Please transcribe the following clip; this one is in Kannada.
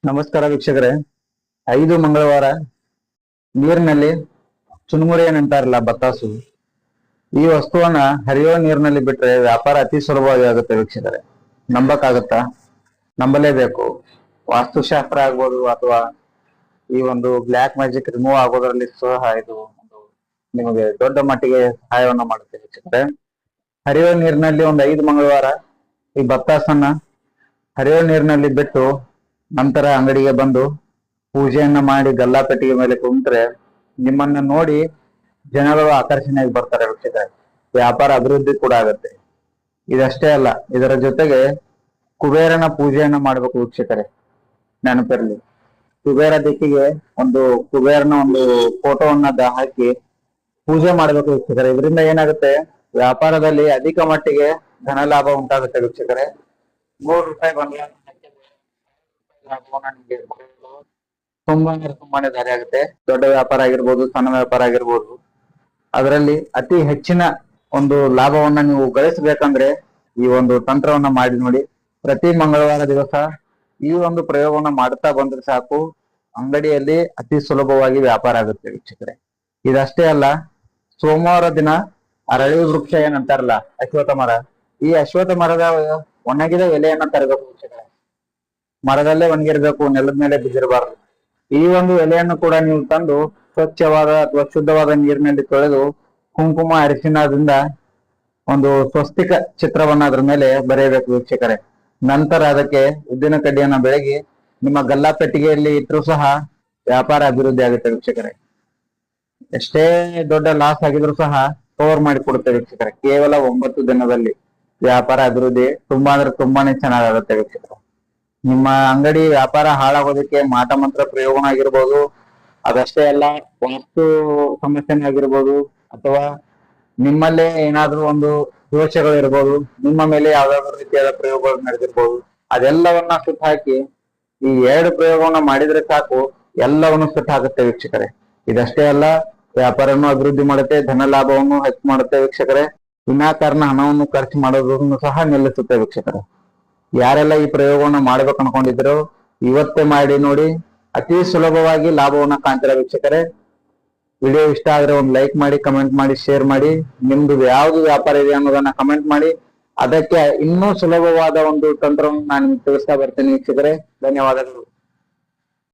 ನಮಸ್ಕಾರ ವೀಕ್ಷಕರೇ. 5 ಮಂಗಳವಾರ ನೀರಿನಲ್ಲಿ ಚುನುಮುರಿ ಅಂತಾರಲ್ಲ ಬತ್ತಾಸು, ಈ ವಸ್ತುವನ್ನ ಹರಿಯೋ ನೀರಿನಲ್ಲಿ ಬಿಟ್ರೆ ವ್ಯಾಪಾರ ಅತಿ ಸುಲಭವಾಗಿ ಆಗುತ್ತೆ ವೀಕ್ಷಕರೇ. ನಂಬಕ್ಕಾಗತ್ತಾ? ನಂಬಲೇಬೇಕು. ವಾಸ್ತುಶಾಸ್ತ್ರ ಆಗ್ಬೋದು ಅಥವಾ ಈ ಒಂದು ಬ್ಲ್ಯಾಕ್ ಮ್ಯಾಜಿಕ್ ರಿಮೂವ್ ಆಗೋದ್ರಲ್ಲಿ ಸಹ ಇದು ಒಂದು ನಿಮಗೆ ದೊಡ್ಡ ಮಟ್ಟಿಗೆ ಸಹಾಯವನ್ನ ಮಾಡುತ್ತೆ ವೀಕ್ಷಕರೇ. ಹರಿಯೋ ನೀರಿನಲ್ಲಿ 5 ಮಂಗಳವಾರ ಈ ಬತ್ತಾಸನ್ನ ಹರಿಯೋ ನೀರಿನಲ್ಲಿ ಬಿಟ್ಟು ನಂತರ ಅಂಗಡಿಗೆ ಬಂದು ಪೂಜೆಯನ್ನ ಮಾಡಿ ಗಲ್ಲಾಪೆಟ್ಟಿಗೆ ಮೇಲೆ ಕುಂತ್ರೆ ನಿಮ್ಮನ್ನ ನೋಡಿ ಜನಗಳು ಆಕರ್ಷಣೆಯಾಗಿ ಬರ್ತಾರೆ ವೀಕ್ಷಕರೇ. ವ್ಯಾಪಾರ ಅಭಿವೃದ್ಧಿ ಕೂಡ ಆಗುತ್ತೆ. ಇದಷ್ಟೇ ಅಲ್ಲ, ಇದರ ಜೊತೆಗೆ ಕುಬೇರನ ಪೂಜೆಯನ್ನ ಮಾಡ್ಬೇಕು ವೀಕ್ಷಕರೇ. ನೆನಪಿರ್ಲಿ, ಕುಬೇರ ದಿಕ್ಕಿಗೆ ಕುಬೇರನ ಫೋಟೋವನ್ನ ಹಾಕಿ ಪೂಜೆ ಮಾಡ್ಬೇಕು ವೀಕ್ಷಕರೇ. ಇದರಿಂದ ಏನಾಗುತ್ತೆ, ವ್ಯಾಪಾರದಲ್ಲಿ ಅಧಿಕ ಮಟ್ಟಿಗೆ ಧನ ಲಾಭ ಉಂಟಾಗುತ್ತೆ ವೀಕ್ಷಕರೇ. 3 ರೂಪಾಯಿ ಬಂದ್ರೆ ತುಂಬಾನೇ ದಾರಿ ಆಗುತ್ತೆ. ದೊಡ್ಡ ವ್ಯಾಪಾರ ಆಗಿರ್ಬೋದು, ಸಣ್ಣ ವ್ಯಾಪಾರ ಆಗಿರ್ಬೋದು, ಅದರಲ್ಲಿ ಅತಿ ಹೆಚ್ಚಿನ ಲಾಭವನ್ನ ನೀವು ಗಳಿಸಬೇಕಂದ್ರೆ ಈ ತಂತ್ರವನ್ನ ಮಾಡಿ ನೋಡಿ. ಪ್ರತಿ ಮಂಗಳವಾರ ದಿವಸ ಈ ಪ್ರಯೋಗವನ್ನ ಮಾಡ್ತಾ ಬಂದ್ರೆ ಸಾಕು, ಅಂಗಡಿಯಲ್ಲಿ ಅತಿ ಸುಲಭವಾಗಿ ವ್ಯಾಪಾರ ಆಗುತ್ತೆ ವೀಕ್ಷಕರೇ. ಇದಷ್ಟೇ ಅಲ್ಲ, ಸೋಮವಾರ ದಿನ ಅರಳಿ ವೃಕ್ಷ ಏನಂತಾರಲ್ಲ, ಅಶ್ವತ್ಥ ಮರ, ಈ ಅಶ್ವತ್ಥ ಮರದ ಒಣಗಿದ ಎಲೆಯನ್ನ ತರಬೇಕು ವೀಕ್ಷಕರೇ. ಮರದಲ್ಲೇ ಒಣಗಿರ್ಬೇಕು, ನೆಲದ ಮೇಲೆ ಬಿದ್ದಿರಬಾರ್ದು. ಈ ಎಲೆಯನ್ನು ಕೂಡ ನೀವು ತಂದು ಸ್ವಚ್ಛವಾದ ಅಥವಾ ಶುದ್ಧವಾದ ನೀರಿನಲ್ಲಿ ತೊಳೆದು ಕುಂಕುಮ ಅರಿಶಿಣದಿಂದ ಸ್ವಸ್ತಿಕ ಚಿತ್ರವನ್ನ ಅದ್ರ ಮೇಲೆ ಬರೆಯಬೇಕು ವೀಕ್ಷಕರೇ. ನಂತರ ಅದಕ್ಕೆ ಉದ್ದಿನ ಕಡ್ಡಿಯನ್ನ ಬೆಳಗಿ ನಿಮ್ಮ ಗಲ್ಲಾಪೆಟ್ಟಿಗೆಯಲ್ಲಿ ಇಟ್ಟರು ಸಹ ವ್ಯಾಪಾರ ಅಭಿವೃದ್ಧಿ ಆಗುತ್ತೆ ವೀಕ್ಷಕರೇ. ಎಷ್ಟೇ ದೊಡ್ಡ ಲಾಸ್ ಆಗಿದ್ರು ಸಹ ಕವರ್ ಮಾಡಿ ಕೊಡುತ್ತೆ ವೀಕ್ಷಕರೇ. ಕೇವಲ 9 ದಿನದಲ್ಲಿ ವ್ಯಾಪಾರ ಅಭಿವೃದ್ಧಿ ತುಂಬಾನೇ ಚೆನ್ನಾಗಾಗುತ್ತೆ ವೀಕ್ಷಕರೇ. ನಿಮ್ಮ ಅಂಗಡಿ ವ್ಯಾಪಾರ ಹಾಳಾಗೋದಕ್ಕೆ ಮಾಟ ಮಂತ್ರ ಪ್ರಯೋಗನ ಆಗಿರ್ಬೋದು, ಅದಷ್ಟೇ ಅಲ್ಲ ವಾಸ್ತು ಸಮಸ್ಯೆನೇ ಆಗಿರ್ಬೋದು, ಅಥವಾ ನಿಮ್ಮಲ್ಲೇ ಏನಾದ್ರೂ ದೋಷಗಳು ಇರ್ಬೋದು, ನಿಮ್ಮ ಮೇಲೆ ಯಾವ್ದಾದ್ರು ರೀತಿಯಾದ ಪ್ರಯೋಗಗಳು ನಡೆದಿರ್ಬೋದು, ಅದೆಲ್ಲವನ್ನ ಸುಟ್ಟು ಹಾಕಿ ಈ 2 ಪ್ರಯೋಗವನ್ನ ಮಾಡಿದ್ರೆ ಸಾಕು, ಎಲ್ಲವನ್ನು ಸುಟ್ಟು ಹಾಕುತ್ತೆ ವೀಕ್ಷಕರೇ. ಇದಷ್ಟೇ ಅಲ್ಲ, ವ್ಯಾಪಾರವನ್ನು ಅಭಿವೃದ್ಧಿ ಮಾಡುತ್ತೆ, ಧನ ಲಾಭವನ್ನು ಹೆಚ್ಚು ಮಾಡುತ್ತೆ ವೀಕ್ಷಕರೇ. ವಿನಾಕಾರಣ ಹಣವನ್ನು ಖರ್ಚು ಮಾಡೋದನ್ನು ಸಹ ನಿಲ್ಲಿಸುತ್ತೆ ವೀಕ್ಷಕರೇ. ಯಾರೆಲ್ಲ ಈ ಪ್ರಯೋಗವನ್ನ ಮಾಡ್ಬೇಕು ಅನ್ಕೊಂಡಿದ್ರು ಇವತ್ತೇ ಮಾಡಿ ನೋಡಿ, ಅತಿ ಸುಲಭವಾಗಿ ಲಾಭವನ್ನ ಕಾಣ್ತೀರ ವೀಕ್ಷಕರೇ. ವಿಡಿಯೋ ಇಷ್ಟ ಆದ್ರೆ ಲೈಕ್ ಮಾಡಿ, ಕಮೆಂಟ್ ಮಾಡಿ, ಶೇರ್ ಮಾಡಿ. ನಿಮ್ದು ಯಾವ್ದು ವ್ಯಾಪಾರ ಇದೆ ಅನ್ನೋದನ್ನ ಕಮೆಂಟ್ ಮಾಡಿ. ಅದಕ್ಕೆ ಇನ್ನೂ ಸುಲಭವಾದ ತಂತ್ರವನ್ನು ನಾನು ನಿಮ್ಗೆ ತಿಳಿಸ್ತಾ ಬರ್ತೀನಿ ವೀಕ್ಷಕರೇ. ಧನ್ಯವಾದಗಳು.